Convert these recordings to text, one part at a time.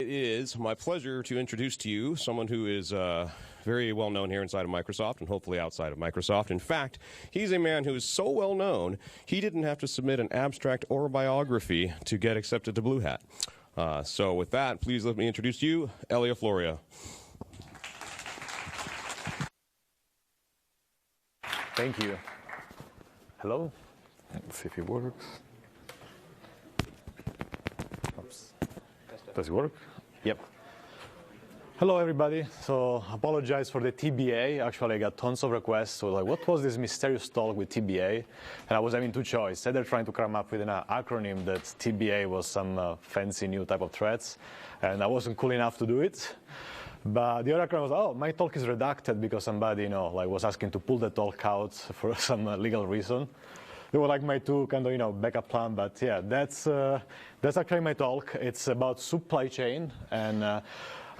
it is my pleasure to introduce to you someone who is very well known here inside of Microsoft and hopefully outside of Microsoft. In fact, he's a man who is so well known, he didn't have to submit an abstract or a biography to get accepted to BlueHat. So with that, please let me introduce you, Elia Floria. Thank you. Hello. Let's see if it works. Oops. Does it work? Yep. Hello, everybody. So apologize for the TBA. Actually, I got tons of requests. So like, what was this mysterious talk with TBA? And I was having two choices. Either trying to come up with an acronym that TBA was some fancy new type of threats, and I wasn't cool enough to do it. But the other acronym was, oh, my talk is redacted because somebody, was asking to pull the talk out for some legal reason. They were like my two kind of, backup plan. But yeah, that's actually my talk. It's about supply chain, and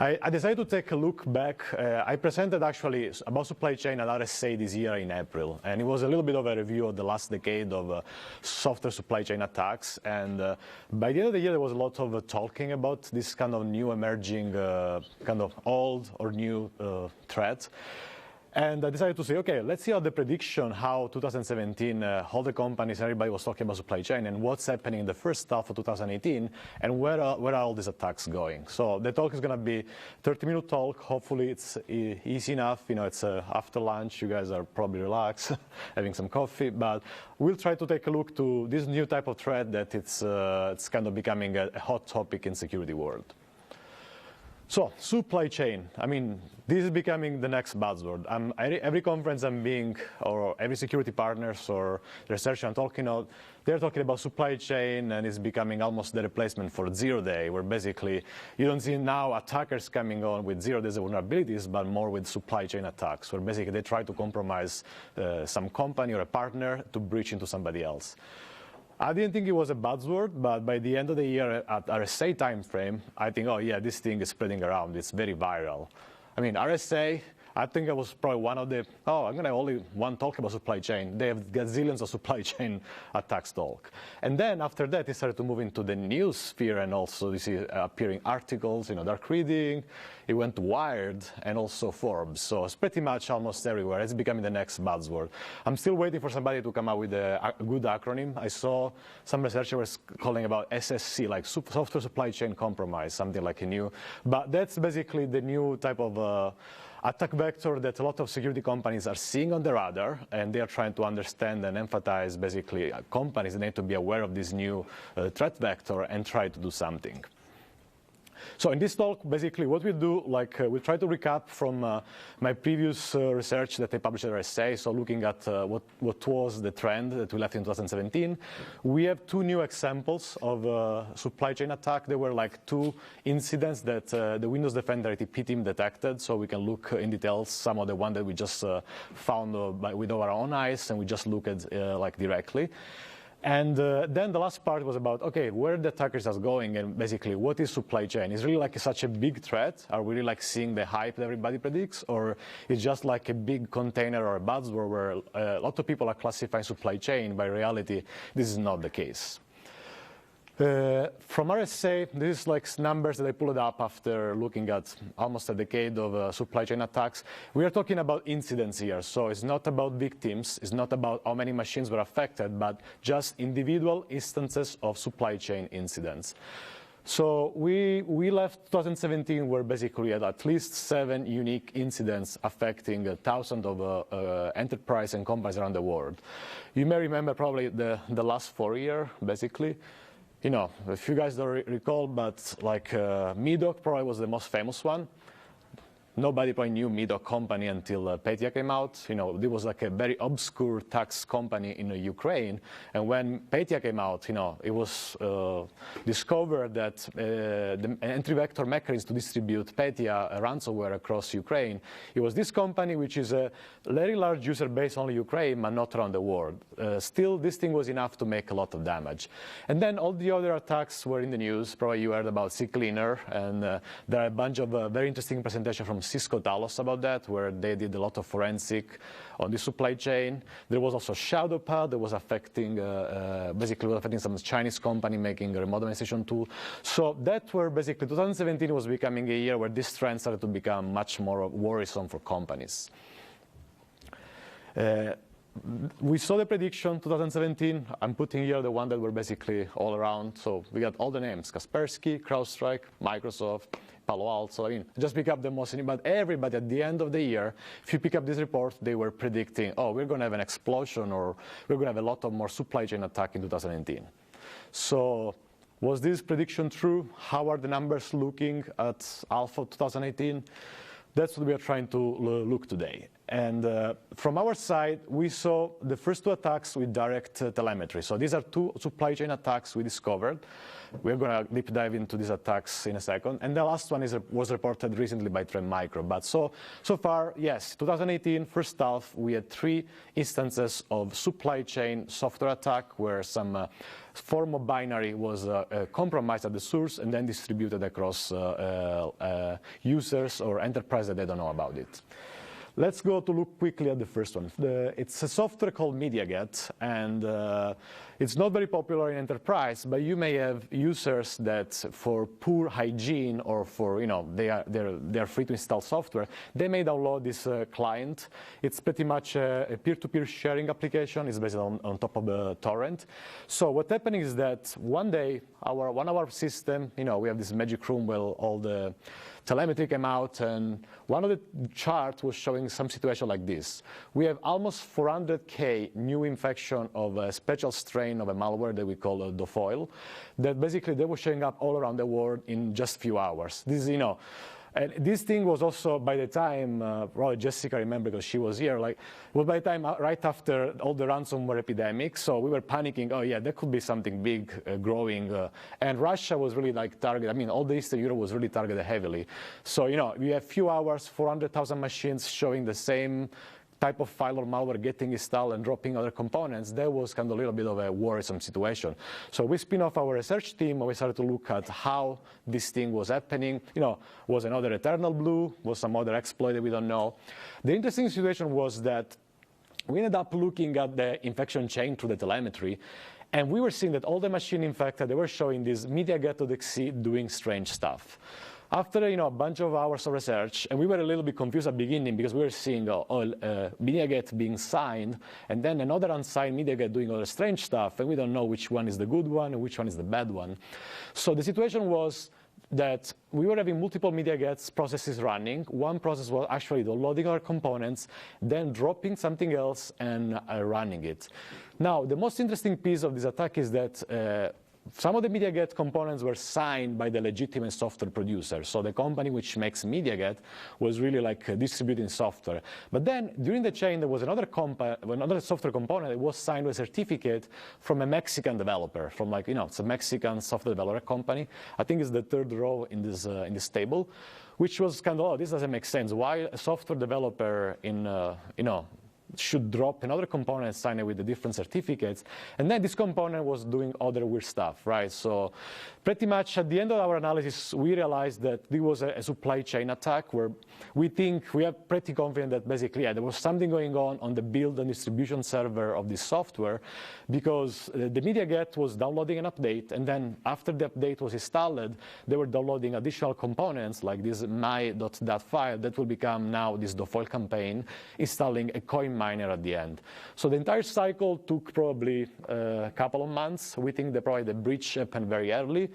I decided to take a look back. I presented actually about supply chain at RSA this year in April, and it was a little bit of a review of the last decade of software supply chain attacks. And by the end of the year, there was a lot of talking about this kind of new emerging, kind of old or new threat. And I decided to say, okay, let's see how the prediction, how 2017, all the companies, everybody was talking about supply chain and what's happening in the first half of 2018 and where are all these attacks going. So the talk is going to be 30-minute talk. Hopefully it's easy enough. It's after lunch. You guys are probably relaxed, having some coffee. But we'll try to take a look to this new type of threat that it's kind of becoming a hot topic in security world. So supply chain, this is becoming the next buzzword. Every conference I'm being, or every security partners or researcher I'm talking about, they're talking about supply chain, and it's becoming almost the replacement for zero-day, where basically you don't see now attackers coming on with zero-day vulnerabilities, but more with supply chain attacks, where basically they try to compromise some company or a partner to breach into somebody else. I didn't think it was a buzzword, but by the end of the year at RSA timeframe, I think, oh yeah, this thing is spreading around. It's very viral. RSA, I think I was probably one of the, I'm going to only one talk about supply chain. They have gazillions of supply chain attacks talk. And then after that, it started to move into the news sphere, and also you see appearing articles, dark reading. It went to Wired and also Forbes. So it's pretty much almost everywhere. It's becoming the next buzzword. I'm still waiting for somebody to come up with a good acronym. I saw some researchers calling about SSC, like software supply chain compromise, something like a new. But that's basically the new type of attack vector that a lot of security companies are seeing on the radar, and they are trying to understand and emphasize basically companies need to be aware of this new threat vector and try to do something. So in this talk, basically what we do, we'll try to recap from my previous research that I published at RSA, so looking at what was the trend that we left in 2017. We have two new examples of supply chain attack. There were two incidents that the Windows Defender ATP team detected, so we can look in details some of the one that we just found with our own eyes, and we just look at directly. And then the last part was about, okay, where the attackers are going, and basically what is supply chain? Is really such a big threat? Are we really seeing the hype that everybody predicts? Or it's just like a big container or a buzzword where a lot of people are classifying supply chain, but in reality, this is not the case. From RSA, this is numbers that I pulled up after looking at almost a decade of supply chain attacks. We are talking about incidents here, so it's not about victims, it's not about how many machines were affected, but just individual instances of supply chain incidents. So we left 2017 where basically we had at least 7 unique incidents affecting thousands of enterprises and companies around the world. You may remember probably the last 4 years, basically. If you guys don't recall, but Medoc probably was the most famous one. Nobody probably knew Medoc company until Petya came out. It was a very obscure tax company in Ukraine. And when Petya came out, it was discovered that the entry vector mechanism to distribute Petya ransomware across Ukraine, it was this company, which is a very large user base only Ukraine, but not around the world. Still, this thing was enough to make a lot of damage. And then all the other attacks were in the news. Probably you heard about CCleaner, and there are a bunch of very interesting presentations from Cisco Talos about that, where they did a lot of forensic on the supply chain. There was also ShadowPad that was affecting, basically affecting some Chinese company making a remote administration tool. So that were basically 2017 was becoming a year where this trend started to become much more worrisome for companies. We saw the prediction 2017. I'm putting here the one that were basically all around. So we got all the names: Kaspersky, CrowdStrike, Microsoft, Palo Alto. I mean, just pick up the most. But everybody at the end of the year, if you pick up this report, they were predicting, oh, we're going to have an explosion, or we're going to have a lot of more supply chain attack in 2018. So was this prediction true? How are the numbers looking at Alpha 2018? That's what we are trying to look today. And from our side, we saw the first two attacks with direct telemetry. So these are two supply chain attacks we discovered. We're going to deep dive into these attacks in a second. And the last one was reported recently by Trend Micro. But so far, yes, 2018, first half, we had 3 instances of supply chain software attack where some form of binary was compromised at the source and then distributed across users or enterprise that they don't know about it. Let's go to look quickly at the first one. It's a software called MediaGet, and it's not very popular in enterprise, but you may have users that for poor hygiene or for, they're free to install software, they may download this client. It's pretty much a peer-to-peer sharing application. It's based on top of a torrent. So what's happening is that one day, one of our system, we have this magic room where all the telemetry came out, and one of the charts was showing some situation like this. We have almost 400K new infection of a special strain of a malware that we call Dofoil, that basically they were showing up all around the world in just a few hours. This is, and this thing was also, by the time, probably Jessica remember because she was here, well, by the time right after all the ransomware epidemic, so we were panicking, oh yeah, there could be something big growing, and Russia was really targeted, all the Eastern Europe was really targeted heavily. So, we have few hours, 400,000 machines showing the same type of file or malware getting installed and dropping other components. That was kind of a little bit of a worrisome situation. So we spin off our research team and we started to look at how this thing was happening. Was another Eternal Blue? Was some other exploit that we don't know? The interesting situation was that we ended up looking at the infection chain through the telemetry, and we were seeing that all the machine infected, they were showing this MediaGet.exe doing strange stuff. After a bunch of hours of research, and we were a little bit confused at the beginning because we were seeing MediaGet being signed, and then another unsigned MediaGet doing other strange stuff, and we don't know which one is the good one and which one is the bad one. So the situation was that we were having multiple MediaGets processes running. One process was actually downloading our components, then dropping something else and running it. Now, the most interesting piece of this attack is that some of the MediaGet components were signed by the legitimate software producer. So the company which makes MediaGet was really distributing software. But then during the chain, there was another software component that was signed with a certificate from a Mexican developer, from it's a Mexican software developer company. I think it's the third row in this table, which was kind of, oh, this doesn't make sense. Why a software developer should drop another component signed with the different certificates, and then this component was doing other weird stuff, right? So pretty much at the end of our analysis, we realized that there was a supply chain attack where we are pretty confident that basically, there was something going on the build and distribution server of this software, because the MediaGet was downloading an update, and then after the update was installed, they were downloading additional components like this my.dat file that will become now this Dofoil campaign, installing a coin miner at the end. So the entire cycle took probably a couple of months. We think that probably the breach happened very early.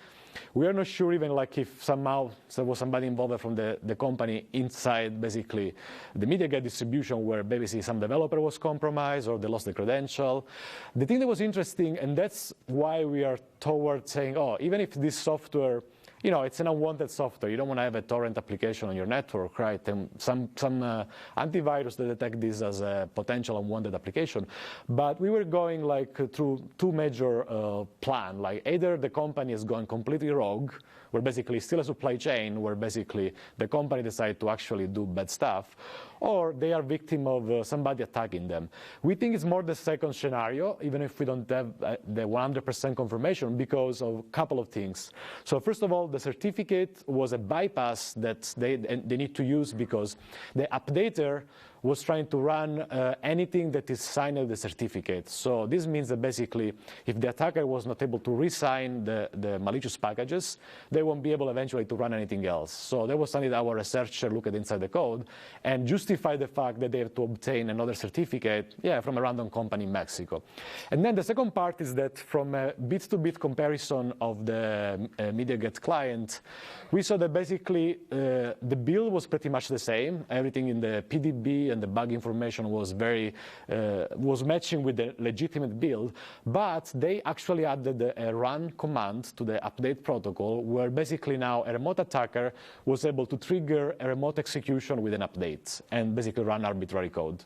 We are not sure even if somehow there was somebody involved from the company inside basically the MediaGet distribution where basically some developer was compromised or they lost the credential. The thing that was interesting, and that's why we are toward saying, oh, even if this software, it's an unwanted software. You don't want to have a torrent application on your network, right? And some antivirus that detect this as a potential unwanted application. But we were going through two major plans. Either the company is going completely rogue, where basically still a supply chain, where basically the company decided to actually do bad stuff, or they are victim of somebody attacking them. We think it's more the second scenario, even if we don't have the 100% confirmation, because of a couple of things. So first of all, the certificate was a bypass that they need to use because the updater was trying to run anything that is signed with the certificate. So this means that basically, if the attacker was not able to re-sign the malicious packages, they won't be able eventually to run anything else. So that was something that our researcher looked at inside the code and justify the fact that they have to obtain another certificate, from a random company in Mexico. And then the second part is that from a bit-to-bit comparison of the MediaGet client, we saw that basically the build was pretty much the same. Everything in the PDB and the bug information was was matching with the legitimate build, but they actually added a run command to the update protocol, where basically now a remote attacker was able to trigger a remote execution with an update and basically run arbitrary code.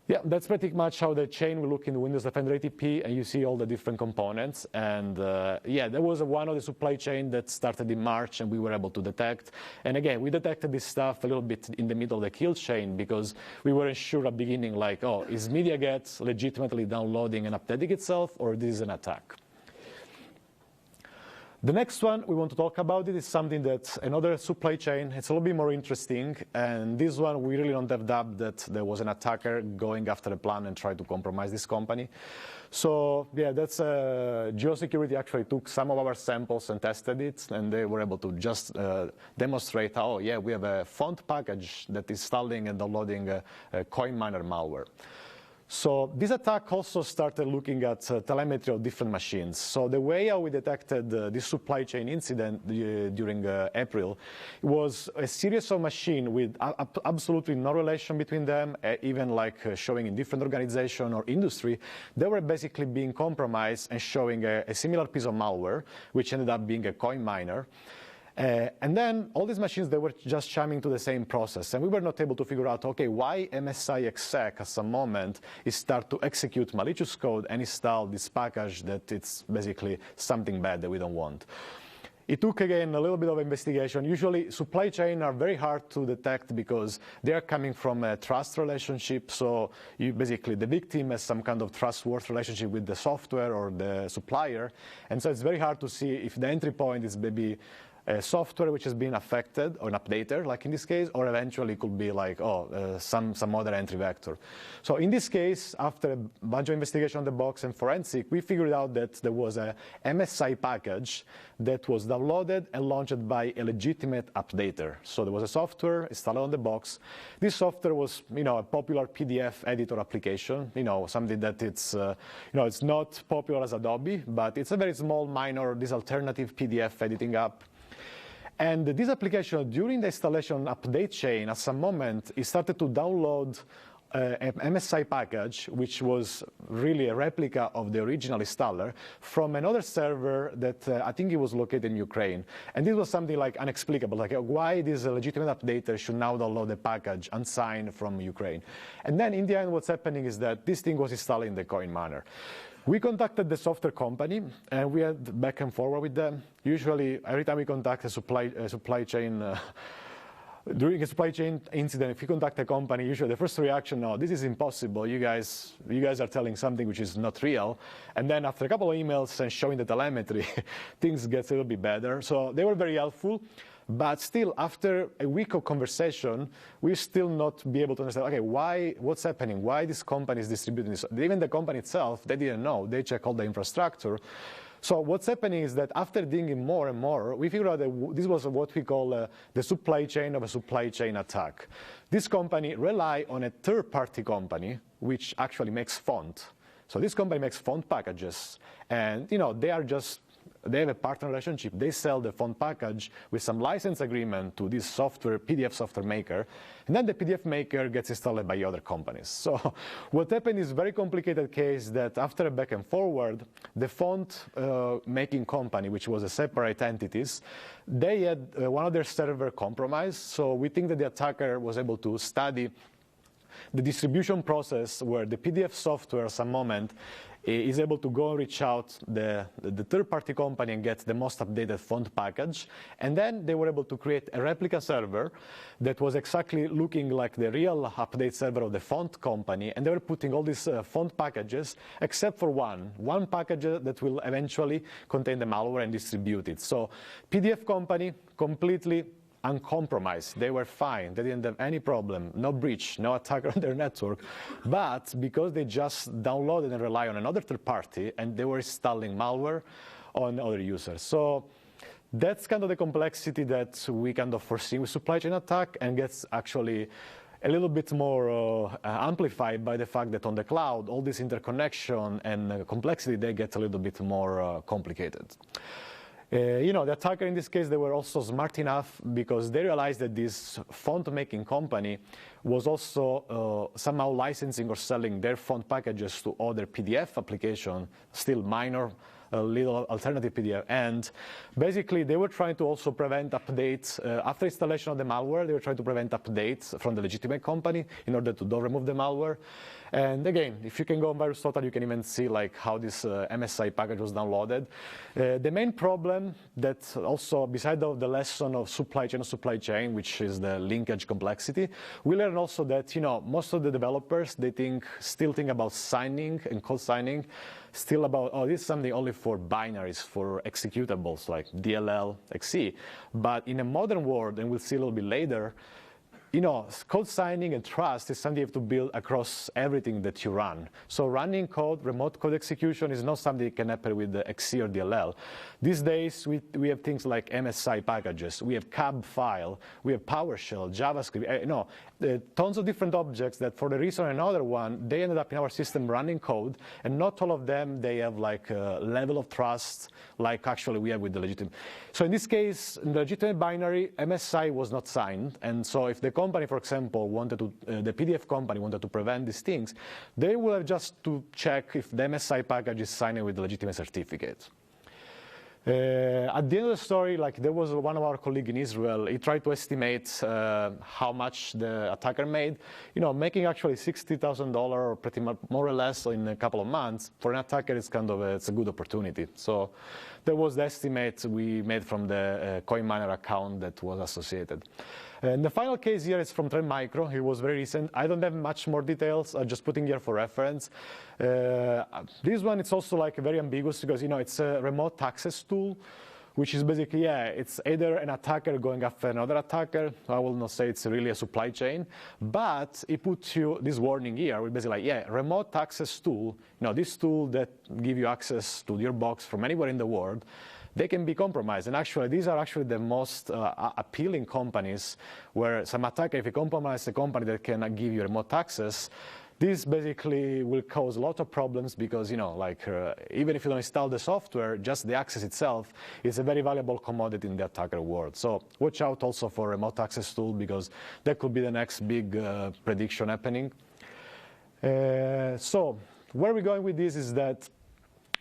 Yeah, that's pretty much how the chain will look in Windows Defender ATP, and you see all the different components. And there was one of the supply chain that started in March, and we were able to detect. And again, we detected this stuff a little bit in the middle of the kill chain because we weren't sure at the beginning, like, oh, is MediaGet legitimately downloading and updating itself, or this is an attack? The next one we want to talk about is something that's another supply chain. It's a little bit more interesting, and this one we really don't have doubt that there was an attacker going after the plan and trying to compromise this company. So that's GeoSecurity actually took some of our samples and tested it, and they were able to just demonstrate how, we have a font package that is installing and downloading a coin miner malware. So this attack also started looking at telemetry of different machines. So the way how we detected this supply chain incident during April was a series of machines with absolutely no relation between them, even like showing in different organization or industry. They were basically being compromised and showing a similar piece of malware, which ended up being a coin miner. And then all these machines, they were just chiming to the same process. And we were not able to figure out, okay, why MSI exec at some moment is start to execute malicious code and install this package that it's basically something bad that we don't want. It took, again, a little bit of investigation. Usually, supply chain are very hard to detect because they are coming from a trust relationship. So basically, the victim has some kind of trustworthy relationship with the software or the supplier. And so it's very hard to see if the entry point is maybe software which has been affected or an updater, like in this case, or eventually it could be like, some other entry vector. So in this case, after a bunch of investigation on the box and forensic, we figured out that there was a MSI package that was downloaded and launched by a legitimate updater. So there was a software installed on the box. This software was, a popular PDF editor application, something that it's not popular as Adobe, but it's a very small, minor, this alternative PDF editing app. And this application, during the installation update chain, at some moment, it started to download an MSI package, which was really a replica of the original installer, from another server that I think it was located in Ukraine. And this was something like inexplicable, like why this legitimate updater should now download a package unsigned from Ukraine. And then in the end, what's happening is that this thing was installed in the coin miner. We contacted the software company, and we had back and forward with them. Usually, every time we contact a supply chain, during a supply chain incident, if you contact a company, usually the first reaction, no, this is impossible. You guys are telling something which is not real. And then after a couple of emails and showing the telemetry, things get a little bit better. So they were very helpful. But still, after a week of conversation, we still not be able to understand, okay, what's happening? Why this company is distributing this? Even the company itself, they didn't know. They checked all the infrastructure. So what's happening is that after digging more and more, we figured out that this was what we call the supply chain of a supply chain attack. This company relied on a third-party company, which actually makes font. So this company makes font packages, and they have a partner relationship. They sell the font package with some license agreement to this software, PDF software maker, and then the PDF maker gets installed by other companies. So what happened is a very complicated case that after a back and forward, the font making company, which was a separate entities, they had one of their server compromised. So we think that the attacker was able to study the distribution process where the PDF software at some moment is able to go and reach out the third-party company and get the most updated font package. And then they were able to create a replica server that was exactly looking like the real update server of the font company. And they were putting all these font packages, except for one package that will eventually contain the malware and distribute it. So PDF company, completely uncompromised. They were fine. They didn't have any problem, no breach, no attacker on their network. But because they just downloaded and rely on another third party, and they were installing malware on other users. So that's kind of the complexity that we kind of foresee with supply chain attack, and gets actually a little bit more amplified by the fact that on the cloud, all this interconnection and complexity, they get a little bit more complicated. The attacker in this case, they were also smart enough because they realized that this font-making company was also somehow licensing or selling their font packages to other PDF applications, still minor, little alternative PDF. And basically, they were trying to also prevent updates. After installation of the malware, they were trying to prevent updates from the legitimate company in order to remove the malware. And again, if you can go on Virus Total, you can even see like how this MSI package was downloaded. The main problem that also, beside the lesson of supply chain, which is the linkage complexity, we learned also that most of the developers, they still think about signing and code signing, still about, oh, this is something only for binaries, for executables like DLL, XC. But in a modern world, and we'll see a little bit later, code signing and trust is something you have to build across everything that you run. So running code, remote code execution is not something that can happen with the XC or DLL. These days, we have things like MSI packages. We have cab file. We have PowerShell, JavaScript. Tons of different objects that, for the reason or another one, they ended up in our system running code, and not all of them, they have like a level of trust like actually we have with the legitimate. So in this case, in the legitimate binary, MSI was not signed, and so if the company, for example, the PDF company wanted to prevent these things, they will have just to check if the MSI package is signed with the legitimate certificate. At the end of the story, like there was one of our colleagues in Israel, he tried to estimate how much the attacker made. Making actually $60,000 pretty much more or less in a couple of months, for an attacker, it's a good opportunity. So that was the estimate we made from the CoinMiner account that was associated. And the final case here is from Trend Micro. It was very recent. I don't have much more details. I'm just putting here for reference. This one, it's also like very ambiguous because, it's a remote access tool, which is basically, it's either an attacker going after another attacker. I will not say it's really a supply chain, but it puts you this warning here. We're basically like, remote access tool, this tool that give you access to your box from anywhere in the world, they can be compromised. And actually, these are actually the most appealing companies where some attacker, if you compromise a company that can give you remote access, this basically will cause a lot of problems because, even if you don't install the software, just the access itself is a very valuable commodity in the attacker world. So watch out also for remote access tool because that could be the next big prediction happening. So where we're going with this is that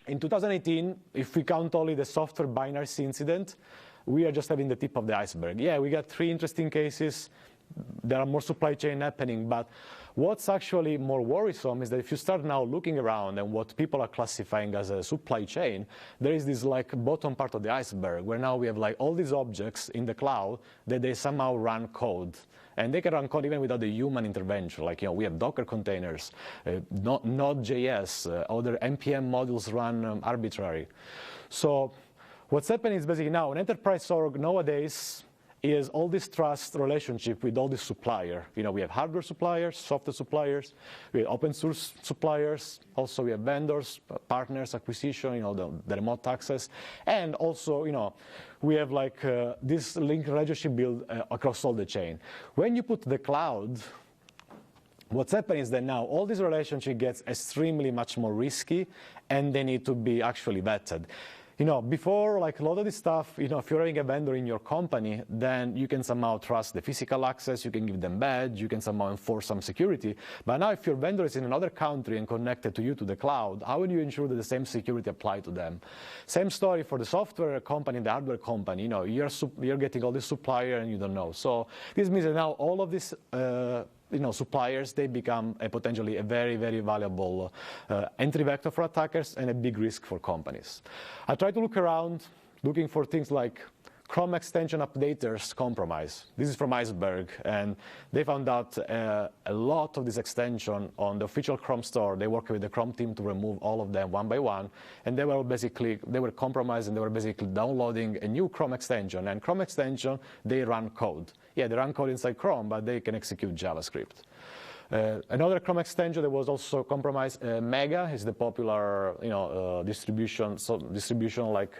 in 2018, if we count only the software binaries incident, we are just having the tip of the iceberg. Yeah, we got 3 interesting cases. There are more supply chain happening, but what's actually more worrisome is that if you start now looking around and what people are classifying as a supply chain, there is this like bottom part of the iceberg where now we have like all these objects in the cloud that they somehow run code. And they can run code even without the human intervention. Like, we have Docker containers, Node.js, other NPM modules run arbitrary. So what's happening is basically now an enterprise org nowadays is all this trust relationship with all these suppliers. We have hardware suppliers, software suppliers, we have open source suppliers, also we have vendors, partners, acquisition, the remote access, and also, we have like this link relationship built across all the chain. When you put the cloud, what's happening is that now all this relationship gets extremely much more risky, and they need to be actually vetted. Before, like a lot of this stuff, if you're having a vendor in your company, then you can somehow trust the physical access, you can give them badge, you can somehow enforce some security. But now if your vendor is in another country and connected to you to the cloud, how will you ensure that the same security apply to them? Same story for the software company, the hardware company. You're getting all this supplier and you don't know. So this means that now all of this suppliers, they become potentially a very, very valuable entry vector for attackers and a big risk for companies. I try to look around, looking for things like Chrome extension updaters compromise. This is from Iceberg, and they found out a lot of this extension on the official Chrome store. They worked with the Chrome team to remove all of them one by one, and they were compromised, and they were basically downloading a new Chrome extension. And Chrome extension, they run code. Yeah, they run code inside Chrome, but they can execute JavaScript. Another Chrome extension that was also compromised, Mega, is the popular distribution like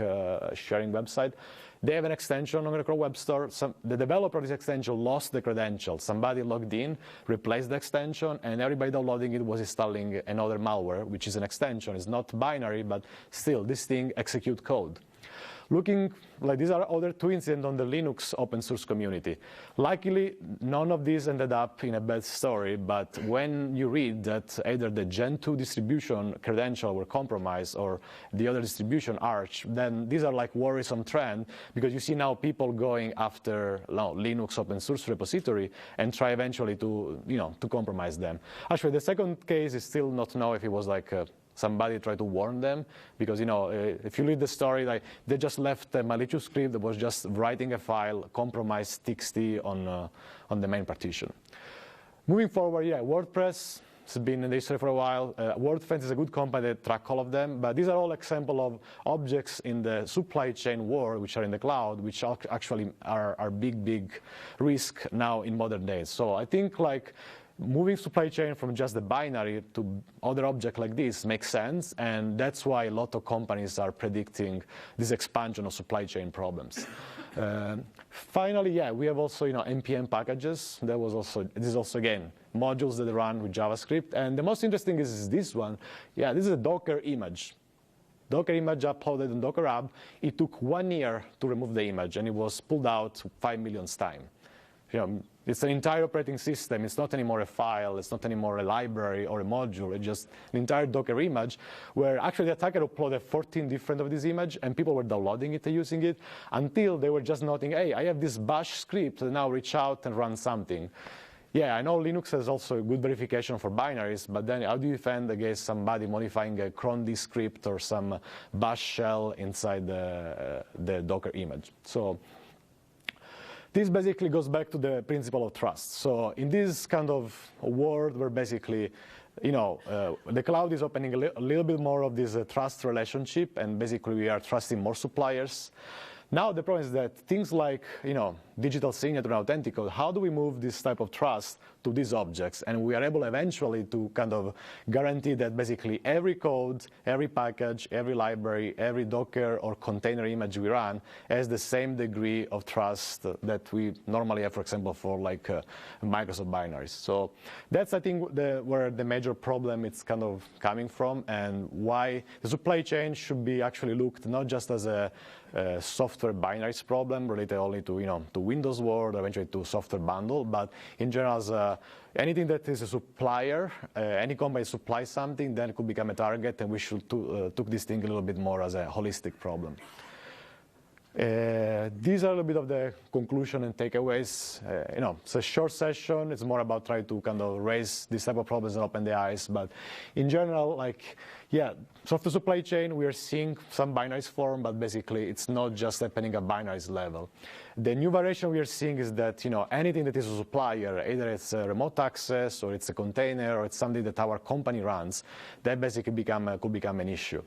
sharing website. They have an extension on the Chrome Web Store. The developer of this extension lost the credentials. Somebody logged in, replaced the extension, and everybody downloading it was installing another malware, which is an extension. It's not binary, but still, this thing executes code. Looking like these are other two incidents on the Linux open source community. Luckily, none of these ended up in a bad story, but when you read that either the Gen 2 distribution credential were compromised or the other distribution Arch, then these are like worrisome trend, because you see now people going after Linux open source repository and try eventually to compromise them. Actually, the second case is still not know if it was like somebody tried to warn them, because if you read the story, like they just left a malicious script that was just writing a file, compromised TXT on the main partition. Moving forward, yeah, WordPress has been in the history for a while. WordFence is a good company that track all of them, but these are all examples of objects in the supply chain world, which are in the cloud, which actually are big risk now in modern days. So I think like moving supply chain from just the binary to other objects like this makes sense, and that's why a lot of companies are predicting this expansion of supply chain problems. Finally, yeah, we have also npm packages. This is also again modules that run with JavaScript, and the most interesting is this one. Yeah, this is a Docker image. Docker image uploaded on Docker Hub. It took 1 year to remove the image, and it was pulled out 5 million times. It's an entire operating system. It's not anymore a file. It's not anymore a library or a module. It's just an entire Docker image, where actually the attacker uploaded 14 different of this image, and people were downloading it and using it until they were just noting, hey, I have this bash script that now reach out and run something. Yeah, I know Linux has also a good verification for binaries, but then how do you defend against somebody modifying a cron script or some bash shell inside the Docker image? So this basically goes back to the principle of trust. So in this kind of world where basically, the cloud is opening a little bit more of this trust relationship, and basically we are trusting more suppliers. Now the problem is that things like, digital signature and authenticator, how do we move this type of trust to these objects? And we are able eventually to kind of guarantee that basically every code, every package, every library, every Docker or container image we run has the same degree of trust that we normally have, for example, for like Microsoft binaries. So that's, I think, where the major problem is kind of coming from, and why the supply chain should be actually looked not just as a software binaries problem related only to Windows World or eventually to software bundle, but in general as anything that is a supplier, any company supplies something, then it could become a target, and we should took this thing a little bit more as a holistic problem. These are a little bit of the conclusion and takeaways. It's a short session. It's more about trying to kind of raise these type of problems and open the eyes. But in general, software supply chain, we are seeing some binaries form, but basically it's not just happening at binaries level. The new variation we are seeing is that anything that is a supplier, either it's a remote access or it's a container or it's something that our company runs, that basically could become an issue.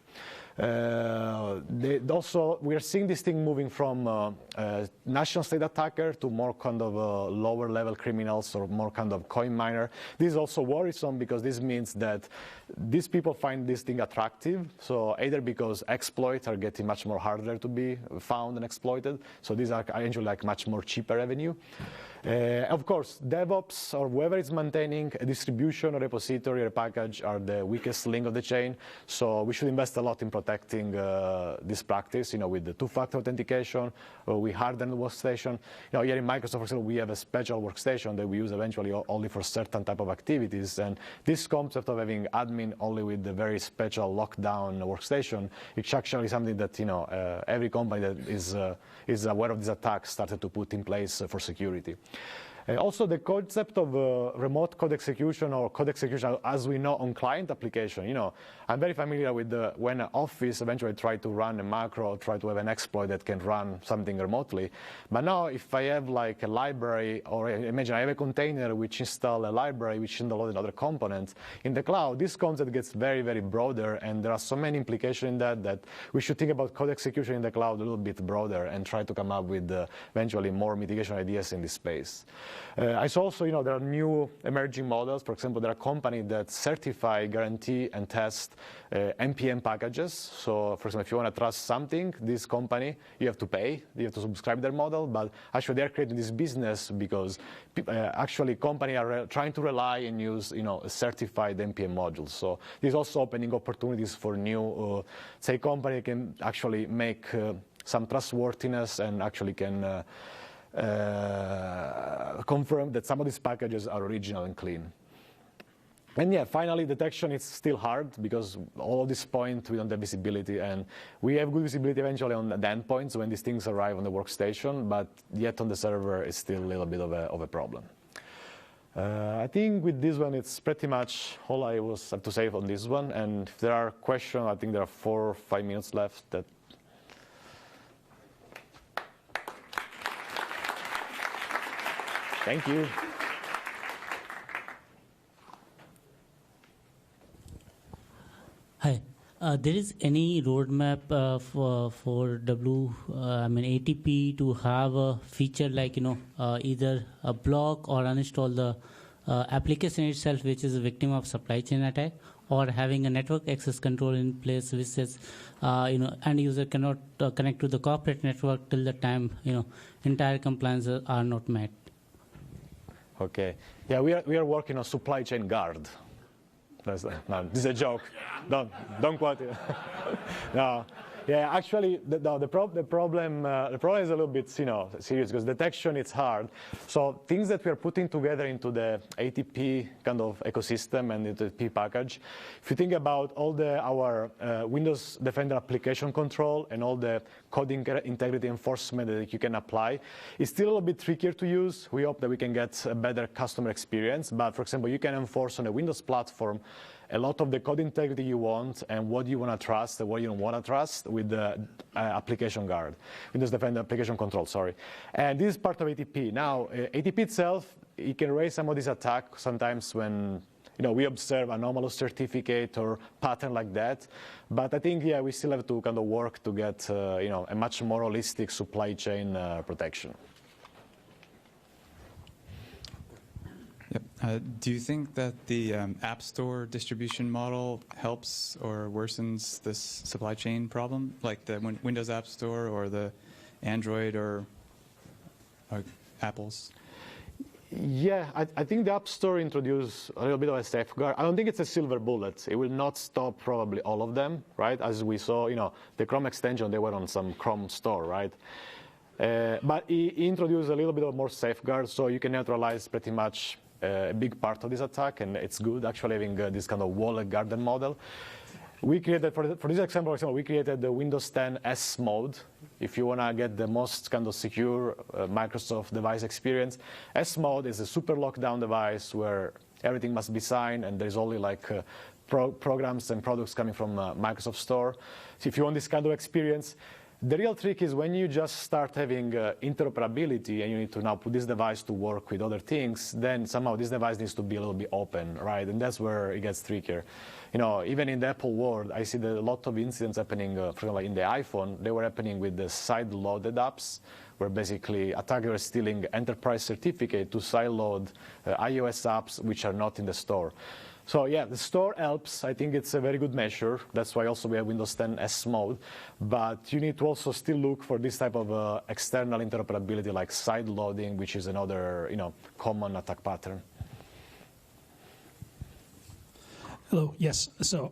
Also, we are seeing this thing moving from national state attacker to more kind of lower level criminals or more kind of coin miner. This is also worrisome because this means that these people find this thing attractive. So either because exploits are getting much more harder to be found and exploited. So these are actually like much more cheaper revenue. Of course, DevOps or whoever is maintaining a distribution or repository or a package are the weakest link of the chain. So we should invest a lot in protecting this practice, with the two-factor authentication. We harden the workstation. Here in Microsoft, for example, we have a special workstation that we use eventually only for certain type of activities. And this concept of having admin only with the very special lockdown workstation, it's actually something that every company that is aware of this attack started to put in place for security. Also, the concept of remote code execution or code execution, as we know on client application, I'm very familiar with when Office eventually tried to run a macro or try to have an exploit that can run something remotely. But now, if I have like a library, or imagine I have a container which install a library which install another component in the cloud, this concept gets very, very broader, and there are so many implications in that we should think about code execution in the cloud a little bit broader and try to come up with eventually more mitigation ideas in this space. I saw also, there are new emerging models. For example, there are companies that certify, guarantee, and test NPM packages. So, for example, if you want to trust something, this company, you have to pay, you have to subscribe their model, but actually they're creating this business because actually companies are trying to rely and use, certified NPM modules. So this is also opening opportunities for new, say, company can actually make some trustworthiness and actually can confirm that some of these packages are original and clean. And yeah, finally, detection is still hard because all of this point we don't have visibility, and we have good visibility eventually on the endpoints when these things arrive on the workstation, but yet on the server it's still a little bit of a problem. I think with this one it's pretty much all I was have to say on this one, and if there are questions, I think there are 4 or 5 minutes left. Thank you. Hi. There is any roadmap for ATP to have a feature like either a block or uninstall the application itself, which is a victim of supply chain attack, or having a network access control in place which says end user cannot connect to the corporate network till the time entire compliances are not met. Okay. Yeah, we are working on supply chain guard. No, this is a joke. Don't quote it. No. Yeah, actually, the problem is a little bit serious because detection it's hard. So things that we are putting together into the ATP kind of ecosystem and into the P package, if you think about all our Windows Defender application control and all the coding integrity enforcement that you can apply, it's still a little bit trickier to use. We hope that we can get a better customer experience. But for example, you can enforce on a Windows platform a lot of the code integrity you want and what you want to trust and what you don't want to trust with the application guard, Windows Defender application control, sorry. And this is part of ATP. Now, ATP itself, it can raise some of these attacks sometimes when we observe anomalous certificate or pattern like that. But I think, yeah, we still have to kind of work to get a much more holistic supply chain protection. Yep. Do you think that the App Store distribution model helps or worsens this supply chain problem, like the Windows App Store or the Android or Apple's? Yeah, I think the App Store introduced a little bit of a safeguard. I don't think it's a silver bullet. It will not stop probably all of them, right? As we saw, the Chrome extension, they were on some Chrome store, right? But he introduced a little bit of more safeguard, so you can neutralize pretty much a big part of this attack, and it's good actually having this kind of walled garden model. We created, for this example, we created the Windows 10 S mode. If you want to get the most kind of secure Microsoft device experience, S mode is a super lockdown device where everything must be signed, and there's only like programs and products coming from Microsoft Store. So if you want this kind of experience, the real trick is when you just start having interoperability and you need to now put this device to work with other things, then somehow this device needs to be a little bit open, right? And that's where it gets trickier. Even in the Apple world, I see that a lot of incidents happening, for example, in the iPhone, they were happening with the side-loaded apps, where basically attackers are stealing enterprise certificate to side-load iOS apps which are not in the store. So yeah, the store helps. I think it's a very good measure. That's why also we have Windows 10 S mode. But you need to also still look for this type of external interoperability like side loading, which is another common attack pattern. Hello, yes. So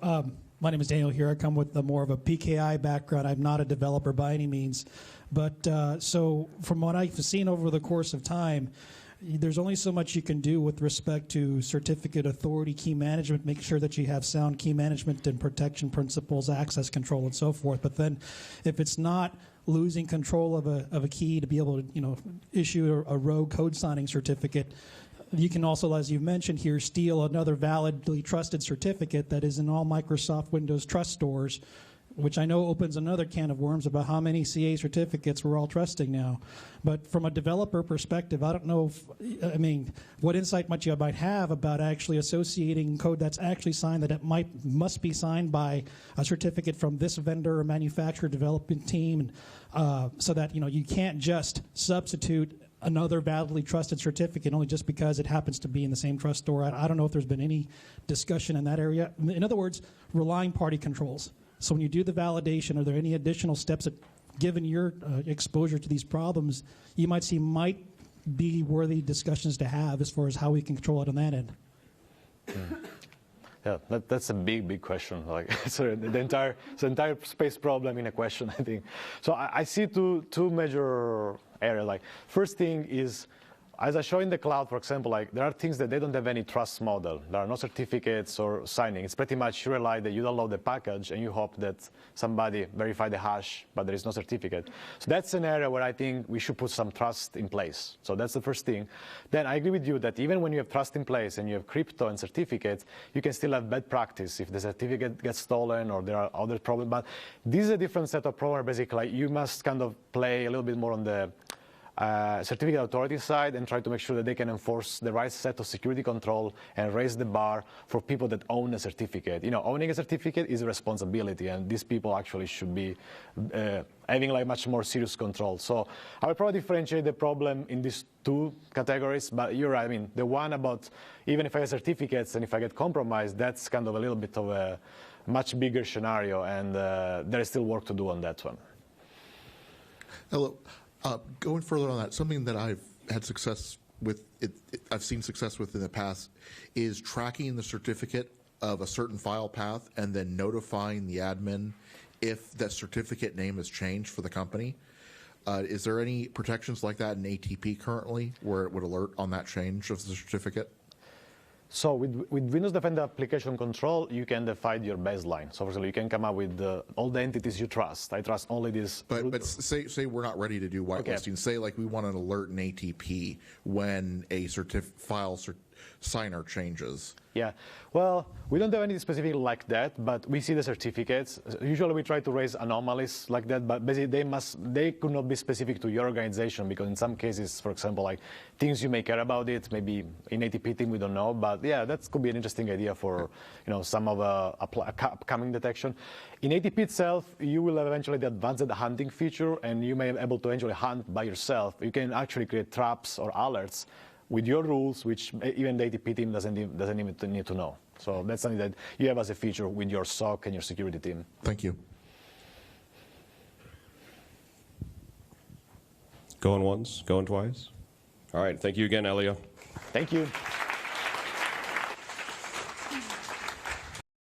my name is Daniel here. I come with more of a PKI background. I'm not a developer by any means. But so from what I've seen over the course of time, there's only so much you can do with respect to certificate authority, key management, make sure that you have sound key management and protection principles, access control, and so forth. But then if it's not losing control of a key to be able to issue a rogue code signing certificate, you can also, as you mentioned here, steal another validly trusted certificate that is in all Microsoft Windows Trust stores, which I know opens another can of worms about how many CA certificates we're all trusting now. But from a developer perspective, I don't know what insight much you might have about actually associating code that's actually signed that it must be signed by a certificate from this vendor or manufacturer development team, so that you can't just substitute another validly trusted certificate only just because it happens to be in the same trust store. I don't know if there's been any discussion in that area. In other words, relying party controls. So when you do the validation, are there any additional steps that, given your exposure to these problems, you might see might be worthy discussions to have as far as how we can control it on that end? Yeah, that's a big question. Like, so the entire space problem in a question, I think. So I see two major areas. Like, first thing is, as I show in the cloud, for example, like there are things that they don't have any trust model. There are no certificates or signing. It's pretty much you rely that you download the package and you hope that somebody verify the hash, but there is no certificate. So that's an area where I think we should put some trust in place. So that's the first thing. Then I agree with you that even when you have trust in place and you have crypto and certificates, you can still have bad practice if the certificate gets stolen or there are other problems. But this is a different set of problems. Basically, you must kind of play a little bit more on the certificate authority side and try to make sure that they can enforce the right set of security control and raise the bar for people that own a certificate. Owning a certificate is a responsibility, and these people actually should be having like much more serious control. So I would probably differentiate the problem in these two categories, but you're right. I mean, the one about even if I have certificates and if I get compromised, that's kind of a little bit of a much bigger scenario, and there is still work to do on that one. Hello. Going further on that, something that I've had success with, I've seen success with in the past, is tracking the certificate of a certain file path and then notifying the admin if that certificate name has changed for the company. Is there any protections like that in ATP currently where it would alert on that change of the certificate? So with Windows Defender Application Control, you can define your baseline. So for example, you can come up with all the entities you trust. I trust only this. But say we're not ready to do whitelisting. Okay. Say like we want an alert in ATP when a file signer changes. Yeah, well, we don't have anything specific like that, but we see the certificates. Usually we try to raise anomalies like that, but basically they could not be specific to your organization, because in some cases, for example, like things you may care about it, maybe in ATP team we don't know, but yeah, that could be an interesting idea for some of upcoming detection. In ATP itself, you will have eventually the advanced hunting feature, and you may be able to eventually hunt by yourself. You can actually create traps or alerts with your rules, which even the ATP team doesn't even need to know. So that's something that you have as a feature with your SOC and your security team. Thank you. Going once, going twice. All right, thank you again, Elio. Thank you.